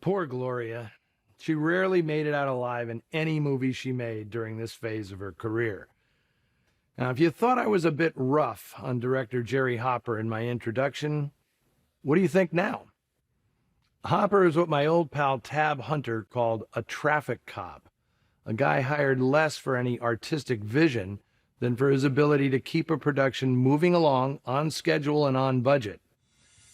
Poor Gloria. She rarely made it out alive in any movie she made during this phase of her career. Now, if you thought I was a bit rough on director Jerry Hopper in my introduction, what do you think now? Hopper is what my old pal Tab Hunter called a traffic cop, a guy hired less for any artistic vision than for his ability to keep a production moving along on schedule and on budget.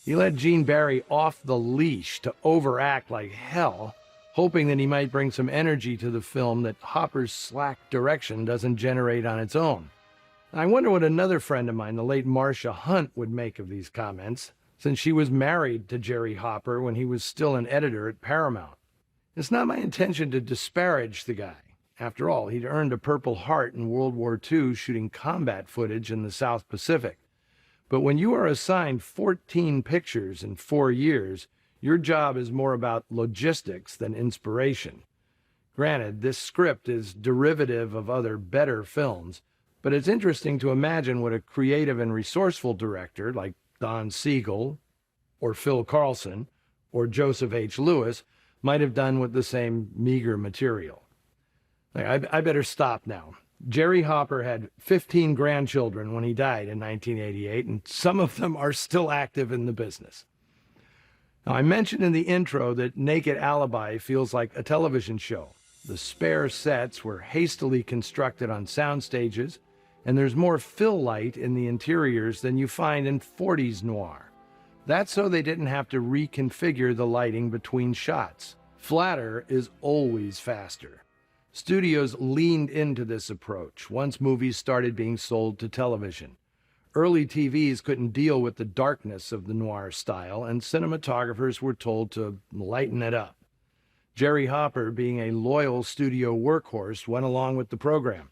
He let Gene Barry off the leash to overact like hell, hoping that he might bring some energy to the film that Hopper's slack direction doesn't generate on its own. I wonder what another friend of mine, the late Marcia Hunt, would make of these comments, since she was married to Jerry Hopper when he was still an editor at Paramount. It's not my intention to disparage the guy. After all, he'd earned a Purple Heart in World War II shooting combat footage in the South Pacific. But when you are assigned 14 pictures in 4 years, your job is more about logistics than inspiration. Granted, this script is derivative of other better films, but it's interesting to imagine what a creative and resourceful director like Don Siegel, or Phil Carlson, or Joseph H. Lewis might have done with the same meager material. I better stop now. Jerry Hopper had 15 grandchildren when he died in 1988, and some of them are still active in the business. Now, I mentioned in the intro that Naked Alibi feels like a television show. The spare sets were hastily constructed on sound stages, and there's more fill light in the interiors than you find in 40s noir. That's so they didn't have to reconfigure the lighting between shots. Flatter is always faster. Studios leaned into this approach once movies started being sold to television. Early TVs couldn't deal with the darkness of the noir style, and cinematographers were told to lighten it up. Jerry Hopper, being a loyal studio workhorse, went along with the program.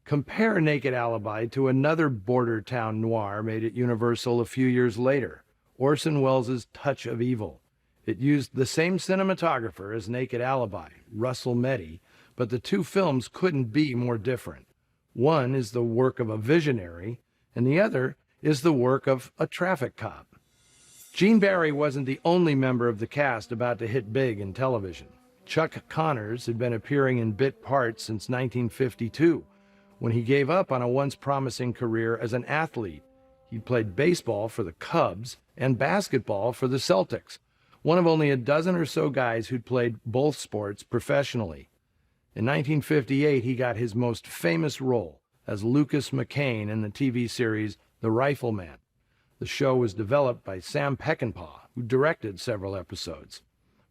Compare Naked Alibi to another border town noir made at Universal a few years later, Orson Welles' Touch of Evil. It used the same cinematographer as Naked Alibi, Russell Meddy, but the two films couldn't be more different. One is the work of a visionary, and the other is the work of a traffic cop. Gene Barry wasn't the only member of the cast about to hit big in television. Chuck Connors had been appearing in bit parts since 1952, when he gave up on a once promising career as an athlete. He'd played baseball for the Cubs and basketball for the Celtics, one of only a dozen or so guys who'd played both sports professionally. In 1958, he got his most famous role as Lucas McCain in the TV series The Rifleman. The show was developed by Sam Peckinpah, who directed several episodes.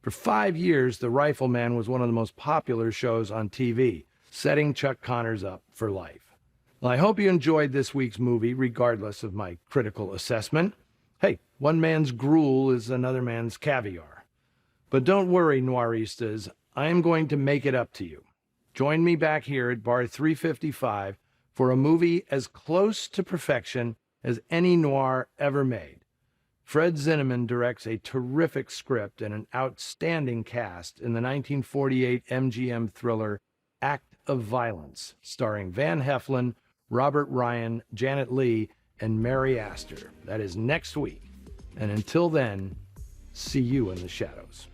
For 5 years, The Rifleman was one of the most popular shows on TV, setting Chuck Connors up for life. Well, I hope you enjoyed this week's movie, regardless of my critical assessment. Hey, one man's gruel is another man's caviar. But don't worry, Noiristas, I am going to make it up to you. Join me back here at Bar 355 for a movie as close to perfection as any noir ever made. Fred Zinnemann directs a terrific script and an outstanding cast in the 1948 MGM thriller Act of Violence, starring Van Heflin, Robert Ryan, Janet Leigh, and Mary Astor. That is next week. And until then, see you in the shadows.